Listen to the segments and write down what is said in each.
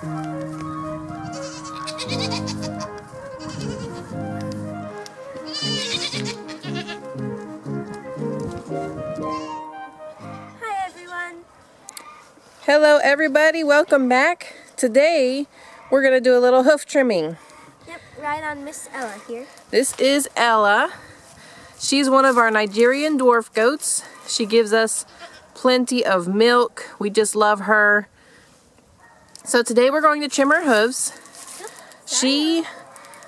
Hello everybody, welcome back. Today we're going to do a little hoof trimming. Yep, right on Miss Ella here. This is Ella. She's one of our Nigerian dwarf goats. She gives us plenty of milk. We just love her. So today we're going to trim her hooves.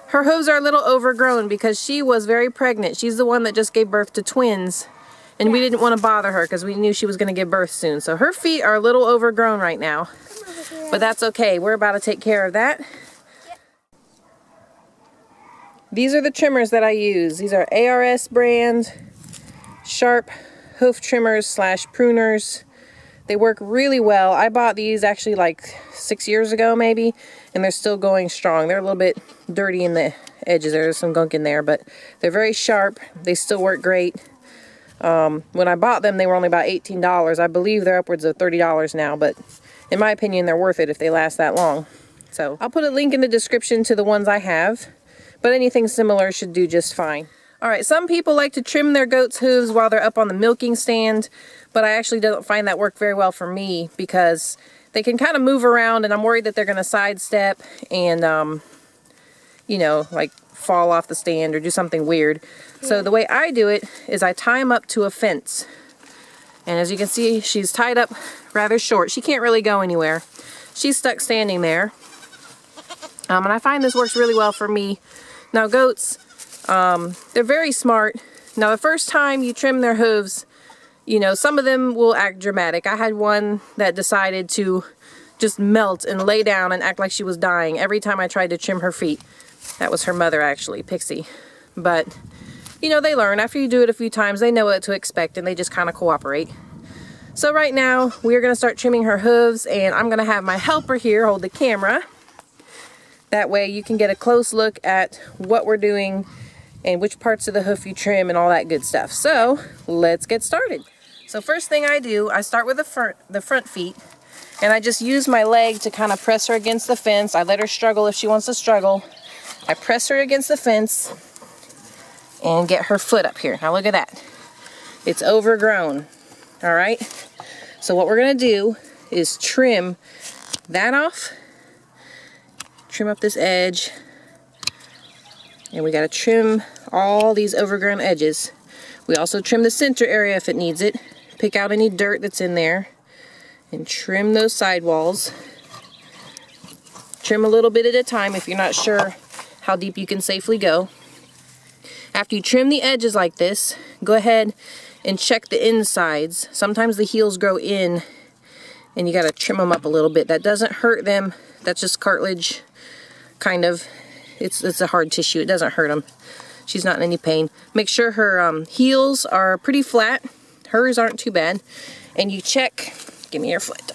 Her hooves are a little overgrown because she was very pregnant. She's the one that just gave birth to twins. And we didn't want to bother her because we knew she was going to give birth soon. So her feet are a little overgrown right now. But that's okay. We're about to take care of that. Yep. These are the trimmers that I use. These are ARS brand, sharp hoof trimmers slash pruners. They work really well. I bought these actually like 6 years ago maybe. And they're still going strong. They're a little bit dirty in the edges. There's some gunk in there. But they're very sharp. They still work great. When I bought them, they were only about $18. I believe they're upwards of $30 now, but in my opinion, they're worth it if they last that long. So I'll put a link in the description to the ones I have, but anything similar should do just fine. All right, some people like to trim their goats' hooves while they're up on the milking stand, but I actually don't find that work very well for me because they can kind of move around and I'm worried that they're going to sidestep and, you know, like fall off the stand or do something weird. So the way I do it is I tie them up to a fence. And as you can see, she's tied up rather short. She can't really go anywhere. She's stuck standing there. And I find this works really well for me. Now goats, they're very smart. Now the first time you trim their hooves, you know, some of them will act dramatic. I had one that decided to just melt and lay down and act like she was dying every time I tried to trim her feet. That was her mother actually, Pixie. But, you know, they learn. After you do it a few times, they know what to expect and they just kind of cooperate. So right now, we're going to start trimming her hooves and I'm going to have my helper here hold the camera. That way you can get a close look at what we're doing and which parts of the hoof you trim and all that good stuff. So, let's get started. So first thing I do, I start with the front feet. And I just use my leg to kind of press her against the fence. I let her struggle if she wants to struggle. I press her against the fence and get her foot up here. Now look at that. It's overgrown. All right. So what we're going to do is trim that off. Trim up this edge. And we got to trim all these overgrown edges. We also trim the center area if it needs it. Pick out any dirt that's in there. And trim those sidewalls. Trim a little bit at a time if you're not sure how deep you can safely go. After you trim the edges like this, go ahead and check the insides. Sometimes the heels grow in and you got to trim them up a little bit. That doesn't hurt them. That's just cartilage, kind of. It's a hard tissue. It doesn't hurt them. She's not in any pain. Make sure her heels are pretty flat. Hers aren't too bad. And you check, give me your foot.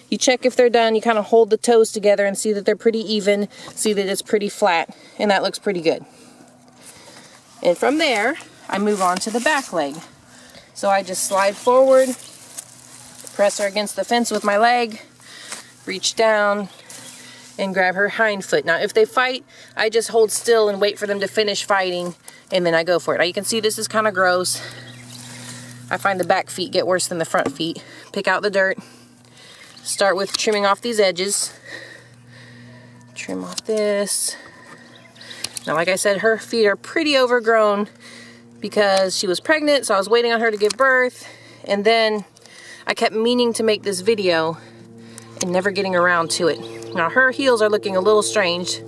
You check if they're done. You kind of hold the toes together and see that they're pretty even. See that it's pretty flat. And that looks pretty good. And from there, I move on to the back leg. So I just slide forward, press her against the fence with my leg, reach down, and grab her hind foot. Now, if they fight, I just hold still and wait for them to finish fighting, and then I go for it. Now, you can see this is kind of gross. I find the back feet get worse than the front feet. Pick out the dirt. Start with trimming off these edges. Trim off this. Now, like I said, her feet are pretty overgrown because she was pregnant, so I was waiting on her to give birth. And then I kept meaning to make this video and never getting around to it. Now, her heels are looking a little strange,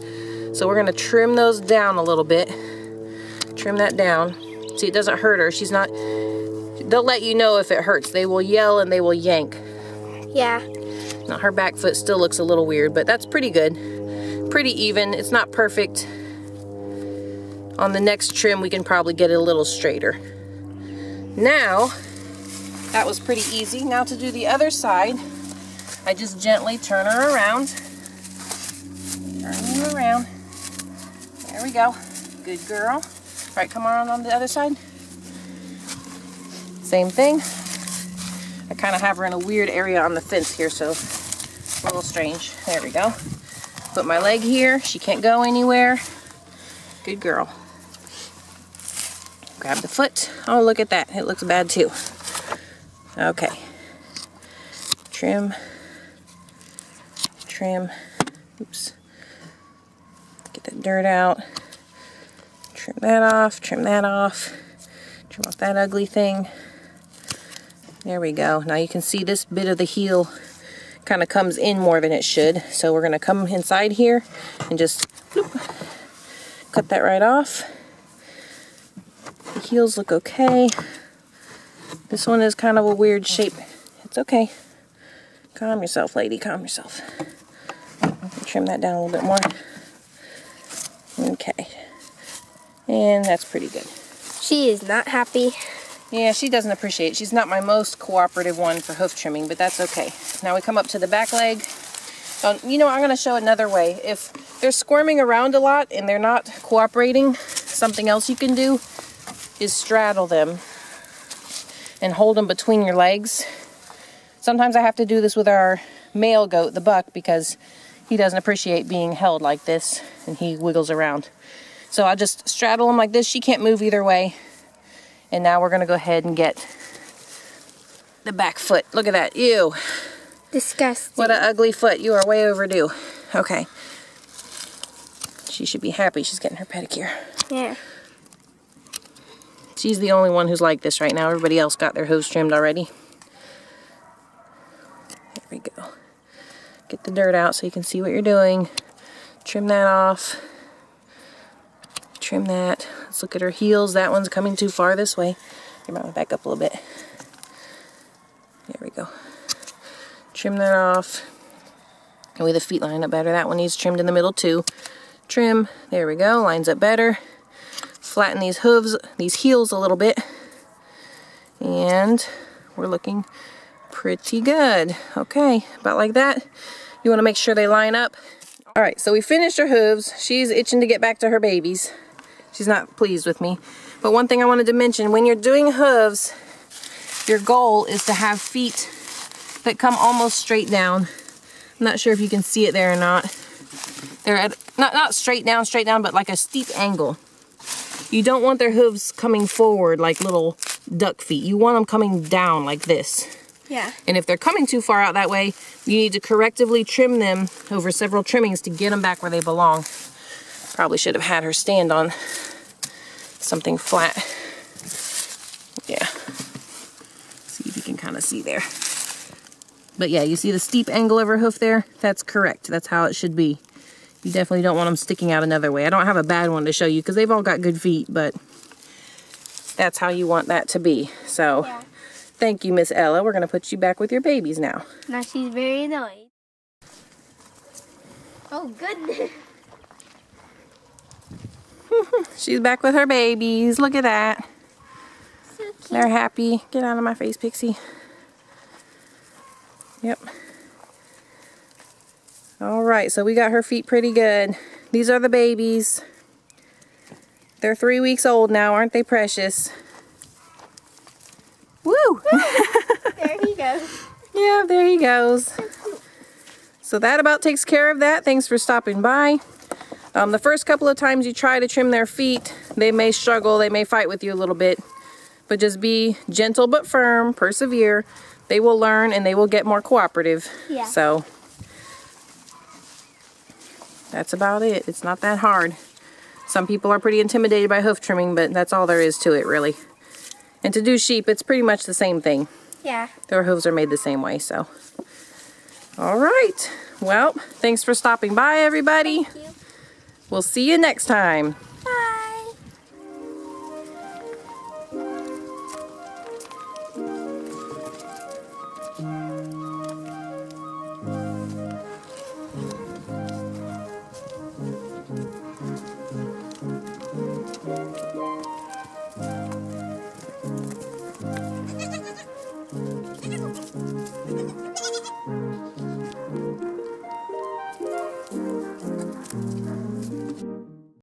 so we're going to trim those down a little bit. Trim that down. See, it doesn't hurt her. She's not... They'll let you know if it hurts. They will yell and they will yank. Yeah. Now her back foot still looks a little weird, but that's pretty good. Pretty even. It's not perfect. On the next trim, we can probably get it a little straighter. Now, that was pretty easy. Now to do the other side, I just gently turn her around. Turn her around. There we go. Good girl. All right, come on the other side. Same thing. I kind of have her in a weird area on the fence here, so a little strange. There we go. Put my leg here. She can't go anywhere. Good girl. Grab the foot. Oh, look at that. It looks bad too. Okay. Trim. Trim. Oops. Get that dirt out. Trim that off. Trim that off. Trim off that ugly thing. There we go. Now you can see this bit of the heel kind of comes in more than it should. So we're going to come inside here and just bloop, cut that right off. The heels look okay. This one is kind of a weird shape. It's okay. Calm yourself, lady. Calm yourself. Trim that down a little bit more. Okay. And that's pretty good. She is not happy. Yeah, she doesn't appreciate it. She's not my most cooperative one for hoof trimming, but that's okay. Now we come up to the back leg. You know, I'm going to show another way. If they're squirming around a lot and they're not cooperating, something else you can do is straddle them and hold them between your legs. Sometimes I have to do this with our male goat, the buck, because he doesn't appreciate being held like this and he wiggles around. So I'll just straddle him like this. She can't move either way. And now we're going to go ahead and get the back foot. Look at that. Ew. Disgusting. What an ugly foot. You are way overdue. Okay. She should be happy she's getting her pedicure. Yeah. She's the only one who's like this right now. Everybody else got their hooves trimmed already. There we go. Get the dirt out so you can see what you're doing. Trim that off. Trim that. Let's look at her heels. That one's coming too far this way. You might want to back up a little bit. There we go. Trim that off. And with the feet line up better. That one needs trimmed in the middle too. Trim. There we go. Lines up better. Flatten these hooves, these heels a little bit. And we're looking pretty good. Okay, about like that. You want to make sure they line up. All right, so we finished her hooves. She's itching to get back to her babies. She's not pleased with me. But one thing I wanted to mention, when you're doing hooves, your goal is to have feet that come almost straight down. I'm not sure if you can see it there or not. They're at, not straight down, but like a steep angle. You don't want their hooves coming forward like little duck feet. You want them coming down like this. Yeah. And if they're coming too far out that way, you need to correctively trim them over several trimmings to get them back where they belong. Probably should have had her stand on something flat. Yeah. See if you can kind of see there. But yeah, you see the steep angle of her hoof there? That's correct. That's how it should be. You definitely don't want them sticking out another way. I don't have a bad one to show you because they've all got good feet, but that's how you want that to be. So, yeah. Thank you, Miss Ella. We're going to put you back with your babies now. Now she's very annoyed. Oh, goodness. She's back with her babies. Look at that. So cute. They're happy. Get out of my face, Pixie. Yep. All right, so we got her feet pretty good. These are the babies. They're 3 weeks old now. Aren't they precious? Woo! There he goes. Yeah, there he goes. So that about takes care of that. Thanks for stopping by. The first couple of times you try to trim their feet, they may struggle, they may fight with you a little bit. But just be gentle but firm, persevere. They will learn and they will get more cooperative. Yeah. So that's about it. It's not that hard. Some people are pretty intimidated by hoof trimming, but that's all there is to it, really. And to do sheep, it's pretty much the same thing. Yeah. Their hooves are made the same way, so. All right. Well, thanks for stopping by, everybody. Thank you. We'll see you next time. Bye.